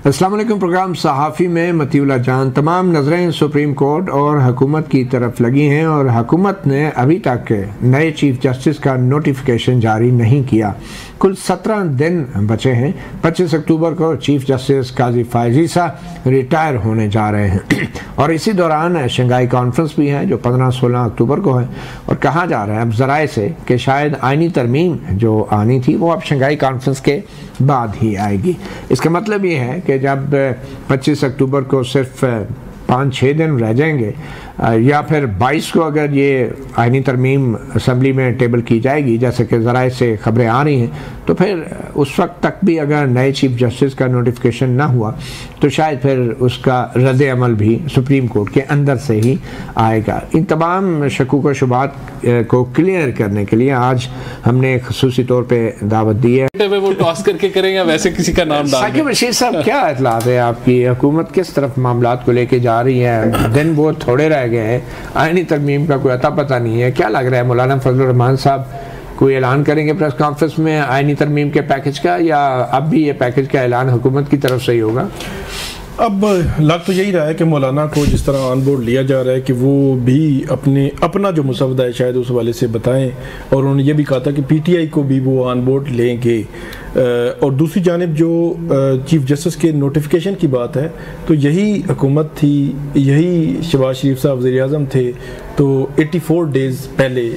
अस्सलाम वालेकुम। प्रोग्राम सहाफ़ी में मतीउल्लाह जान। तमाम नज़रें सुप्रीम कोर्ट और हुकूमत की तरफ लगी हैं और हुकूमत ने अभी तक नए चीफ जस्टिस का नोटिफिकेशन जारी नहीं किया। कुल 17 दिन बचे हैं। 25 अक्टूबर को चीफ जस्टिस काजी फ़ाइज़ ईसा रिटायर होने जा रहे हैं और इसी दौरान शंघाई कॉन्फ्रेंस भी है जो 15-16 अक्टूबर को है। और कहा जा रहा है अब ज़राए से कि शायद आइनी तरमीम जो आनी थी वो अब शंघाई कॉन्फ्रेंस के बाद ही आएगी। इसका मतलब ये है कि जब 25 अक्टूबर को सिर्फ 5-6 दिन रह जाएंगे या फिर 22 को अगर ये आइनी तरमीम असम्बली में टेबल की जाएगी जैसे कि ज़राए से ख़बरें आ रही हैं, तो फिर उस वक्त तक भी अगर नए चीफ जस्टिस का नोटिफिकेशन ना हुआ तो शायद फिर उसका रद्द अमल भी सुप्रीम कोर्ट के अंदर से ही आएगा। इन तमाम शकूक व शुबात को क्लियर करने के लिए आज हमने खसूसी तौर पर दावत दी है। वो टॉस करके करें या वैसे किसी का नाम डाल दें? साकिब रशीद साहब, क्या इतलात है आपकी? हुकूमत किस तरफ मामलात को लेके जा रही है? दिन बहुत थोड़े रह गए हैं, आइनी तरमीम का कोई अता पता नहीं है। क्या लग रहा है मौलाना फजलुर रहमान साहब कोई ऐलान करेंगे प्रेस कॉन्फ्रेंस में आइनी तरमीम के पैकेज का, या अब भी ये पैकेज का ऐलान हुकूमत की तरफ से ही होगा? अब लग तो यही रहा है कि मौलाना को जिस तरह ऑन बोर्ड लिया जा रहा है कि वो भी अपना जो मुसवदा है शायद उस वाले से बताएं, और उन्होंने ये भी कहा था कि पीटीआई को भी वो ऑन बोर्ड लेंगे। और दूसरी जानिब जो चीफ जस्टिस के नोटिफिकेशन की बात है तो यही हुकूमत थी, यही शहबाज शरीफ साहब वज़ीर-ए-आज़म थे, तो 84 डेज़ पहले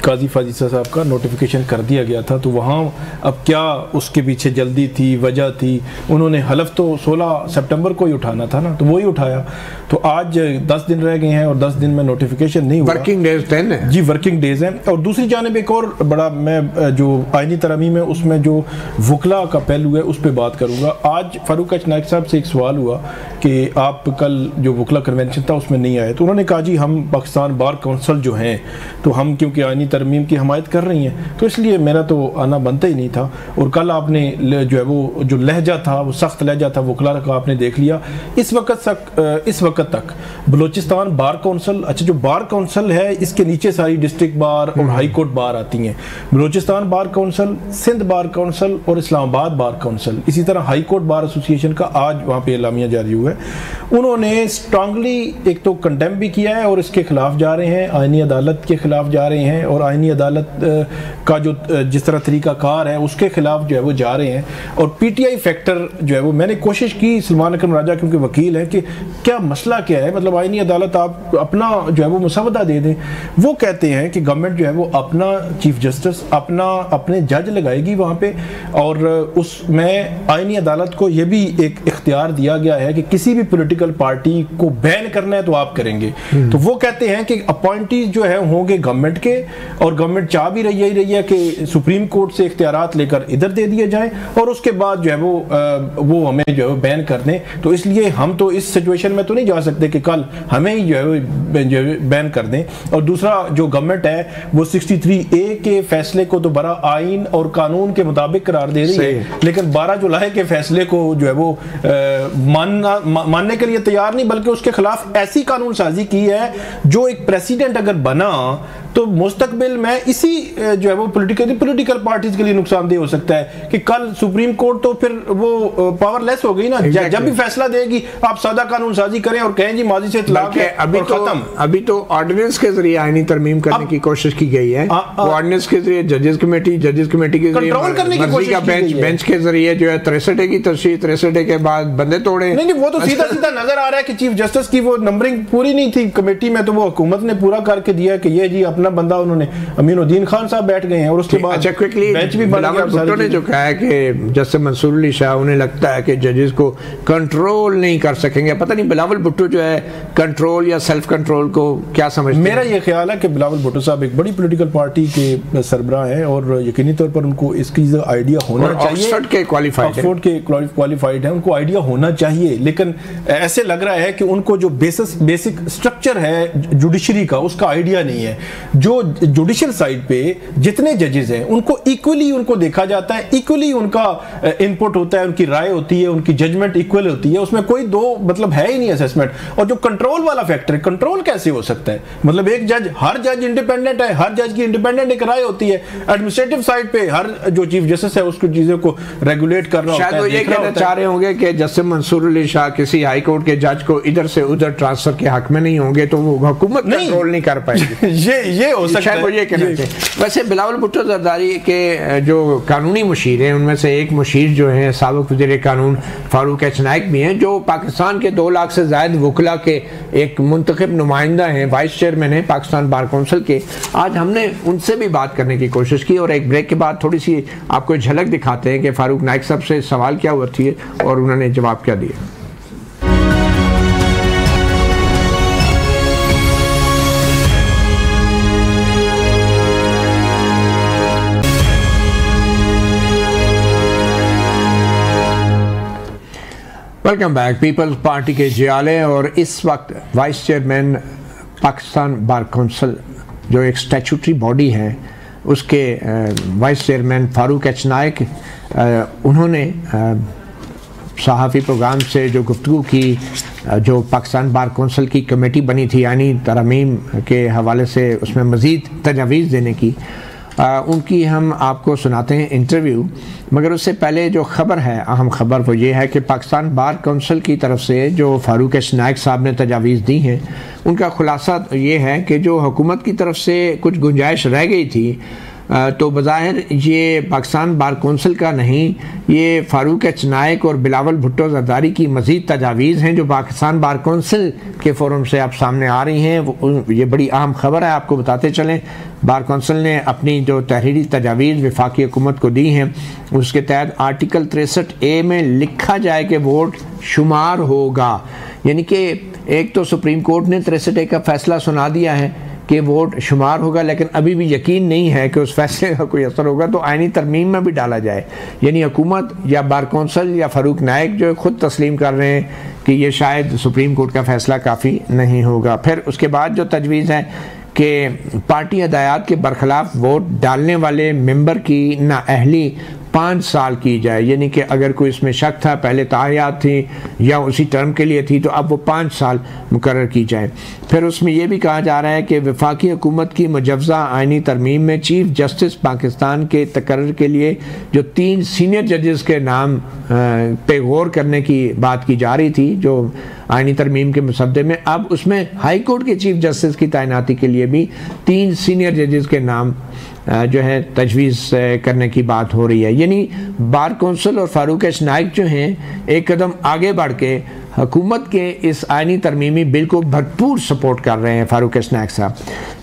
काजी फ़ाइज़ ईसा साहब का नोटिफिकेशन कर दिया गया था। तो वहाँ अब क्या उसके पीछे जल्दी थी, वजह थी? उन्होंने हलफ तो 16 सितंबर को ही उठाना था ना, तो वो ही उठाया। तो आज 10 दिन रह गए हैं और 10 दिन में नोटिफिकेशन नहीं हुआ। वर्किंग डेज 10 है जी, वर्किंग डेज हैं। और दूसरी जानिब एक और बड़ा, मैं जो आइनी तरमीम है उसमें जो वकला का पहलू है उस पर बात करूँगा। आज फारूक एच नाइक साहब से एक सवाल हुआ कि आप कल जो वकला कन्वेंशन था उसमें नहीं आए, तो उन्होंने कहा जी हम पाकिस्तान बार काउंसिल जो हैं तो हम क्योंकि आइनी तरमीम की हमायत कर रही हैं तो इसलिए मेरा तो आना बनता ही नहीं था। और कल आपने जो है वो जो लहजा था वो सख्त लहजा था वकला का आपने देख लिया। इस वक्त तक बलूचिस्तान बार काउंसिल, अच्छा जो बार काउंसिल है इसके नीचे सारी डिस्ट्रिक्ट बार और हाई कोर्ट बार आती हैं। Balochistan bar council, Sindh bar council और इस्लामाबाद बार काउंसिल, इसी तरह हाई कोर्ट बार एसोसिएशन का आज वहाँ पे एलामिया जारी हुआ है। उन्होंने स्ट्रांगली एक तो कंडेम भी किया है और इसके खिलाफ जा रहे हैं, आइनी अदालत के खिलाफ जा रहे हैं और आइनी अदालत का जो जिस तरह तरीक़ाकार है उसके खिलाफ जो है वो जा रहे हैं। और पीटीआई फैक्टर जो है वो मैंने कोशिश की सलमान अकरम राजा क्योंकि वकील है कि क्या मसला क्या है, मतलब आइनी अदालत आप अपना जो है वो मुसवदा दे दें। वो कहते हैं कि गवर्नमेंट जो है वो अपना चीफ जस्टिस अपने जज लगाएगी वहाँ पे, और उसमें आइनी अदालत को ये भी एक इख्तियार दिया गया है कि किसी भी पॉलिटिकल पार्टी को बैन करना है तो आप करेंगे। तो वो कहते हैं कि अपॉइंटीज जो है होंगे गवर्नमेंट के, और गवर्नमेंट चाह भी रही है कि सुप्रीम कोर्ट से इख्तियारात लेकर इधर दे दिए जाएं और उसके बाद जो है वो हमें जो है बैन कर दें। तो इसलिए हम तो इस सिचुएशन में तो नहीं जा सकते कि कल हमें ही जो है बैन कर दें। और दूसरा जो गवर्नमेंट है वो 63A के फैसले को तो बड़ा आइन और कानून के मुताबिक करार दे रही है, लेकिन 12 जुलाई के फैसले को जो है वो मानने के लिए तैयार नहीं, बल्कि उसके खिलाफ ऐसी कानून साजी की है जो एक प्रेसिडेंट अगर बना तो मुस्तकबिल में इसी जो है वो पॉलिटिकल पार्टीज के लिए नुकसानदेह हो सकता है कि कल सुप्रीम कोर्ट तो फिर वो पावरलेस हो गई ना। जब भी फैसला देगी आप सादा कानून साजी करें और कहें जी माजी से इत्तलाक है अभी तो ऑर्डिनेंस के जरिए आइनी तरमीम करने की कोशिश की गई है। ऑर्डिनेंस के जरिए जजेस कमेटी के कंट्रोल करने की कोशिश की बेंच के जरिए जो है 63A की तशरीह, 63A के बाद बंदे तोड़े। नहीं वो तो सीधा नजर आ रहा है कि चीफ जस्टिस की वो नंबरिंग पूरी नहीं थी कमेटी में, तो वो हुकूमत ने पूरा करके दिया कि ये जी अपना बंदा उन्होंने अमीनुद्दीन खान साहब बैठ गए हैं। और उसके बाद अच्छा क्विकली बेंच भी बिलावल भुट्टो ने जो कहा है कि जस्टिस मंसूर अली शाह उन्हें लगता है कि जजेस को कंट्रोल नहीं कर सकेंगे। पता नहीं बिलावल भुट्टो जो है कंट्रोल या सेल्फ कंट्रोल को क्या समझते हैं? मेरा ये ख्याल है कि बिलावल भुट्टो साहब एक बड़ी पॉलिटिकल पार्टी के सरबराह हैं और यकीनी तौर पर उनको इसकी आइडिया होना चाहिए। ऑक्सफोर्ड के क्वालिफाइड है, उनको आइडिया होना चाहिए। लेकिन ऐसे लग रहा है कि उनको जो बेसिक स्ट्रक्चर है जुडिशरी का उसका आइडिया नहीं है। जो जुडिशल साइड पे जितने जजेस हैं उनको इक्वली उनको देखा जाता है, इक्वली उनका इनपुट होता है, उनकी राय होती है, उनकी जजमेंट इक्वल होती है, उसमें कोई दो मतलब है ही नहीं असेसमेंट। और जो कंट्रोल वाला फैक्टर है, कंट्रोल कैसे हो सकता है? मतलब एक जज, हर जज इंडिपेंडेंट है, हर जज की इंडिपेंडेंट एक राय होती है। एडमिनिस्ट्रेटिव साइड पे हर जो चीफ जस्टिस है उसको चीजों को रेगुलेट कर रहा होता है। शायद वो ये कहना चाह रहे होंगे कि जस्टिस मंसूर अली शाह किसी हाई कोर्ट के जज को इधर से उधर ट्रांसफर के हक में नहीं होंगे तो वो हुकूमत कंट्रोल नहीं कर पाएगी। ये हो सकता है, वो ये कहना चाहिए। वैसे बिलावल भुट्टो जरदारी के जो कानूनी मुशीर हैं उनमें से एक मुशीर जो है साबिक वज़ीर कानून फारूक एच नाइक भी हैं, जो पाकिस्तान के 2 लाख से ज़ायद वकला के एक मुंतखब नुमाइंदा हैं, वाइस चेयरमैन हैं पाकिस्तान बार कौंसिल के। आज हमने उनसे भी बात करने की कोशिश की और एक ब्रेक के बाद थोड़ी सी आपको झलक दिखाते हैं कि फारूक नाइक साहब से सवाल क्या हुआ थी और उन्होंने जवाब क्या दिया। Welcome back. पीपल्स पार्टी के जियाले और इस वक्त vice chairman Pakistan bar council जो एक स्टैट्यूटरी बॉडी है उसके vice chairman Farooq H Naik, उन्होंने सहाफ़ी प्रोग्राम से जो गुफ्तगू की, जो पाकिस्तान बार कौंसिल की कमेटी बनी थी यानी तरमीम के हवाले से उसमें मज़ीद तजावीज़ देने की, उनकी हम आपको सुनाते हैं इंटरव्यू। मगर उससे पहले जो ख़बर है, अहम ख़बर वो ये है कि पाकिस्तान बार कौंसिल की तरफ से जो फारूक एच नाइक साहब ने तजावीज़ दी हैं उनका ख़ुलासा ये है कि जो हुकूमत की तरफ से कुछ गुंजाइश रह गई थी तो बज़ाहिर ये पाकिस्तान बार कौंसिल का नहीं, ये फारूक एच नाइक और बिलावल भुट्टो जरदारी की मज़ीद तजावीज़ हैं जो पाकिस्तान बार कौंसिल के फोरम से आप सामने आ रही हैं। ये बड़ी अहम ख़बर है, आपको बताते चलें। बार कौंसिल ने अपनी जो तहरीरी तजावीज़ वफाकी हुकूमत को दी हैं उसके तहत आर्टिकल 63A में लिखा जाए कि वोट शुमार होगा, यानी कि एक तो सुप्रीम कोर्ट ने 63A का फ़ैसला सुना दिया है कि वोट शुमार होगा, लेकिन अभी भी यकीन नहीं है कि उस फैसले का कोई असर होगा, तो आईनी तरमीम में भी डाला जाए। यानी हुकूमत या बार कौंसिल या फारूक नाइक जो खुद तस्लीम कर रहे हैं कि ये शायद सुप्रीम कोर्ट का फ़ैसला काफ़ी नहीं होगा। फिर उसके बाद जो तजवीज़ है कि पार्टी हदायत के बरखिलाफ वोट डालने वाले मेंबर की नाअहली 5 साल की जाए, यानी कि अगर कोई इसमें शक था, पहले तायात थी या उसी टर्म के लिए थी, तो अब वो 5 साल मुकर्रर की जाए। फिर उसमें यह भी कहा जा रहा है कि वफाकी हुकूमत की मुजव्वज़ा आइनी तरमीम में चीफ जस्टिस पाकिस्तान के तकर्रर के लिए जो 3 सीनियर जजेस के नाम पे गौर करने की बात की जा रही थी जो आइनी तरमीम के मसद्दे में, अब उसमें हाई कोर्ट के चीफ जस्टिस की तैनाती के लिए भी 3 सीनियर जजेस के नाम जो है तजवीज़ करने की बात हो रही है। यानी बार कौंसिल और फारूक एच नाइक जो हैं एक कदम आगे बढ़ के हुकूमत के इस आइनी तरमीमी बिल को भरपूर सपोर्ट कर रहे हैं फारूक एच नाइक साहब।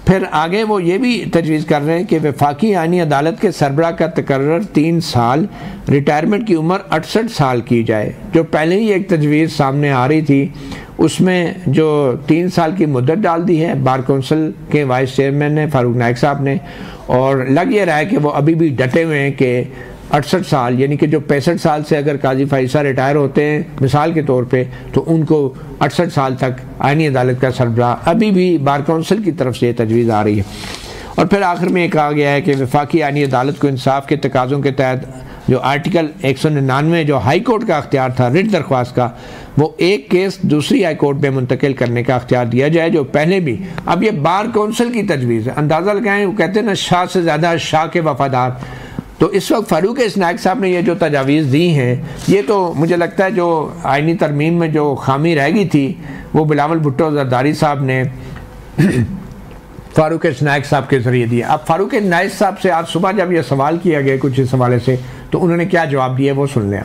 फिर आगे वो ये भी तजवीज़ कर रहे हैं कि वफाकी आइनी अदालत के सरबराह का तकर्रर 3 साल, रिटायरमेंट की उम्र 68 साल की जाए। जो पहले ही एक तजवीज़ सामने आ रही थी उसमें जो 3 साल की मुद्दत डाल दी है बार कौंसिल के वाइस चेयरमैन ने फारूक नाइक साहब ने, और लग ये रहा है कि वो अभी भी डटे हुए हैं कि 68 साल, यानी कि जो 65 साल से अगर काजी फाइसा रिटायर होते हैं मिसाल के तौर पे, तो उनको 68 साल तक आइनी अदालत का सरबराह अभी भी बार कौंसिल की तरफ से तजवीज़ आ रही है। और फिर आखिर में कहा गया है कि वफाकी आइनी अदालत को इंसाफ के तकाज़ों के तहत जो आर्टिकल 199 जो हाई कोर्ट का अख्तियार था रिट दरख्वास्त का, वो एक केस दूसरी हाई कोर्ट में मुंतकिल करने का अख्तियार दिया जाए जो पहले भी। अब ये बार कौंसिल की तजवीज़ है, अंदाज़ा लगाएं, वो कहते हैं ना शाह से ज़्यादा शाह के वफादार। तो इस वक्त फारूक एच नाइक साहब ने ये जो तजावीज़ दी हैं, ये तो मुझे लगता है जो आइनी तरमीम में जो खामी रह गई थी वो बिलावल भुट्टो जरदारी साहब ने फारूक एच नाइक साहब के ज़रिए दिए। अब फारूक एच नाइक साहब से आज सुबह जब ये सवाल किया गया कुछ इस हवाले से, तो उन्होंने क्या जवाब दिया वो सुन लें।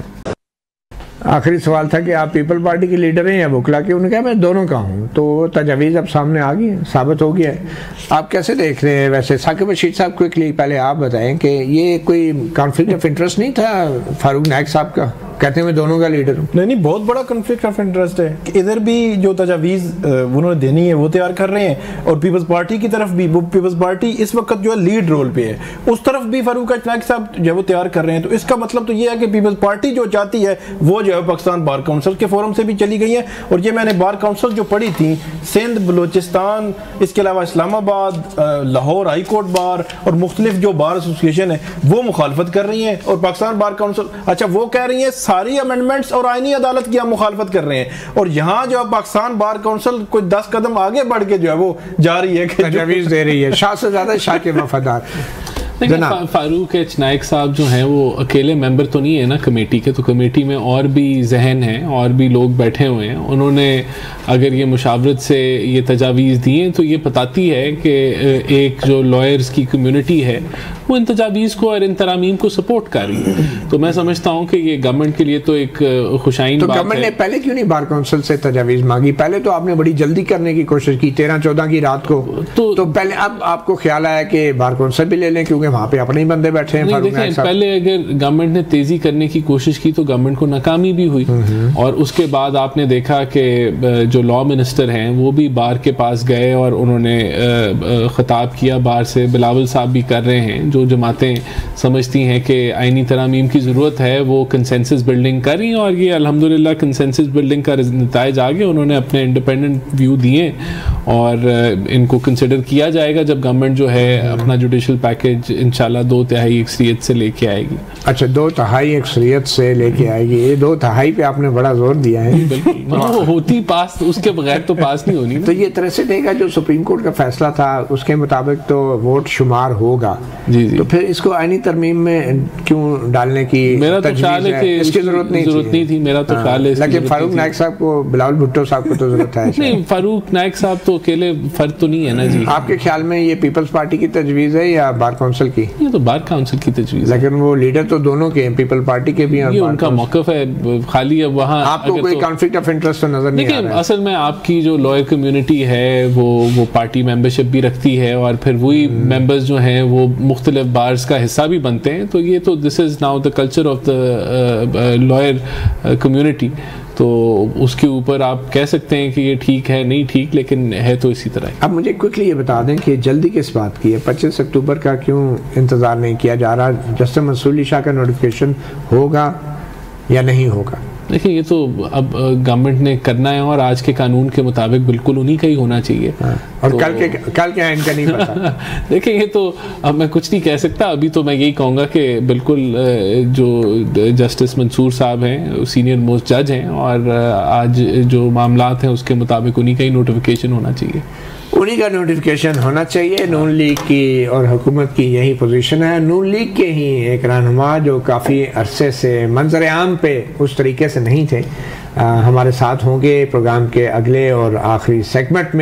आखिरी सवाल था कि आप पीपल पार्टी के लीडर हैं या वकला के, उन्होंने कहा मैं दोनों का हूँ। तो तजावीज़ अब सामने आ गई, साबित हो गया है। आप कैसे देख रहे हैं? वैसे साकिब रशीद साहब क्विकली पहले आप बताएं कि ये कोई कॉन्फ्लिक्ट ऑफ इंटरेस्ट नहीं था फारूक नाइक साहब का? कहते हैं मैं दोनों का लीडर हूँ। नहीं, बहुत बड़ा कन्फ्लिक्ट ऑफ इंटरेस्ट है कि इधर भी जो तजावीज़ उन्होंने देनी है वो तैयार कर रहे हैं, और पीपल्स पार्टी की तरफ भी, वो पीपल्स पार्टी इस वक्त जो है लीड रोल पे है, उस तरफ भी फारूक नाइक साहब जो वो तैयार कर रहे हैं। तो इसका मतलब तो ये है कि पीपल्स पार्टी जो चाहती है वो जो है पाकिस्तान बार काउंसिल के फोरम से भी चली गई है, और ये मैंने बार काउंसिल जो पढ़ी थी, सिंध, बलोचिस्तान, इसके अलावा Islamabad, Lahore high court bar और मुख्तलिफ जो बार एसोसिएशन है वो मुखालफत कर रही हैं, और पाकिस्तान बार काउंसिल अच्छा वो कह रही है सारी अमेंडमेंट्स और आईनी अदालत की हम मुखालफत कर रहे हैं, और यहाँ जो पाकिस्तान बार काउंसिल कुछ 10 कदम आगे बढ़ के जो है वो जा रही है कि तजवीज़ दे रही है, शाह से ज़्यादा शाह के वफादार। फारूक नाइक साहब जो हैं वो अकेले मेंबर तो नहीं है ना कमेटी के, तो कमेटी में और भी जहन हैं, और भी लोग बैठे हुए हैं। उन्होंने अगर ये मुशावरत से ये तजावीज़ दी हैं तो ये बताती है कि एक जो लॉयर्स की कम्युनिटी है वो इन तजावीज़ को और इन तरामीम को सपोर्ट कर रही है। तो मैं समझता हूँ कि ये गवर्नमेंट के लिए तो एक खुशाइन बात है। गवर्नमेंट ने पहले क्यों नहीं बार काउंसिल से तजावीज़ मांगी? पहले तो आपने बड़ी जल्दी करने की कोशिश की 13-14 की रात को, तो पहले अब आपको ख्याल आया कि बार काउंसिल भी ले लें क्योंकि वहाँ पे अपने ही बंदे बैठे हैं। देखिए, पहले अगर गवर्नमेंट ने तेजी करने की कोशिश की तो गवर्नमेंट को नाकामी भी हुई, और उसके बाद आपने देखा कि जो लॉ मिनिस्टर हैं वो भी बार के पास गए और उन्होंने खिताब किया बार से। बिलावल साहब भी कर रहे हैं, जो जमातें समझती हैं कि आईनी तरामीम की ज़रूरत है वो कंसेंसस बिल्डिंग कर रही हैं, और ये अल्हम्दुलिल्लाह कंसेंसस बिल्डिंग का नताइज आ गए। उन्होंने अपने इंडिपेंडेंट व्यू दिए और इनको कंसिडर किया जाएगा जब गवर्नमेंट जो है अपना जुडिशल पैकेज इंशाल्लाह 2/3 अक्सरियत से लेके आएगी। अच्छा, 2/3 अक्सरियत से लेके आएगी, ये 2/3 पे आपने बड़ा जोर दिया है। बिल्कुल होती पास, उसके बगैर तो पास नहीं होनी। तो ये 63 का जो सुप्रीम कोर्ट का फैसला था उसके मुताबिक तो वोट शुमार होगा। जी जी। तो फिर इसको आईनी तरमीम में क्यों डालने की मेरा तो ख्याल है कि इसकी जरूरत नहीं थी। मेरा तो ख्याल है, लेकिन फारूक नाइक साहब को, बिलावल भुट्टो साहब को तो जरूरत है। नहीं, फारूक नाइक साहब तो अकेले फर्द तो नहीं है ना जी। आपके ख्याल में ये पीपल्स पार्टी की तजवीज़ है या बार काउंसिल की? ये तो बार काउंसिल की तजवीज़ है। लेकिन वो लीडर तो दोनों के हैं, पीपल पार्टी के भी हैं। ये उनका मौक़िफ़ है, खाली अब वहाँ आपको कोई कॉन्फ्लिक्ट ऑफ इंटरेस्ट तो नजर नहीं आ रहा है? असल में आपकी जो लॉयर कम्युनिटी है वो पार्टी मेंबरशिप भी रखती है, और फिर वही मेंबर्स जो हैं वो मुख्तलिफ बार्स का हिस्सा भी बनते हैं। तो ये तो this is now the culture of the lawyer community. तो उसके ऊपर आप कह सकते हैं कि ये ठीक है, नहीं ठीक, लेकिन है तो इसी तरह। अब मुझे क्विकली ये बता दें कि जल्दी किस बात की है? 25 अक्टूबर का क्यों इंतज़ार नहीं किया जा रहा? जस्टिस मंसूर अली शाह का नोटिफिकेशन होगा या नहीं होगा? देखिए, ये तो अब गवर्नमेंट ने करना है, और आज के कानून के मुताबिक बिल्कुल उन्हीं का ही होना चाहिए। और तो, कल क्या है इनका नहीं पता। देखिए, ये तो अब मैं कुछ नहीं कह सकता। अभी तो मैं यही कहूँगा कि बिल्कुल जो जस्टिस मंसूर साहब हैं सीनियर मोस्ट जज हैं, और आज जो मामलात हैं उसके मुताबिक उन्हीं का ही नोटिफिकेशन होना चाहिए। उन्हीं का नोटिफिकेशन होना चाहिए। नून लीग की और हुकूमत की यही पोजीशन है। नून लीग के ही एक रहनुमा जो काफ़ी अरसे से मंजर आम पे उस तरीके से नहीं थे, हमारे साथ होंगे प्रोग्राम के अगले और आखिरी सेगमेंट में।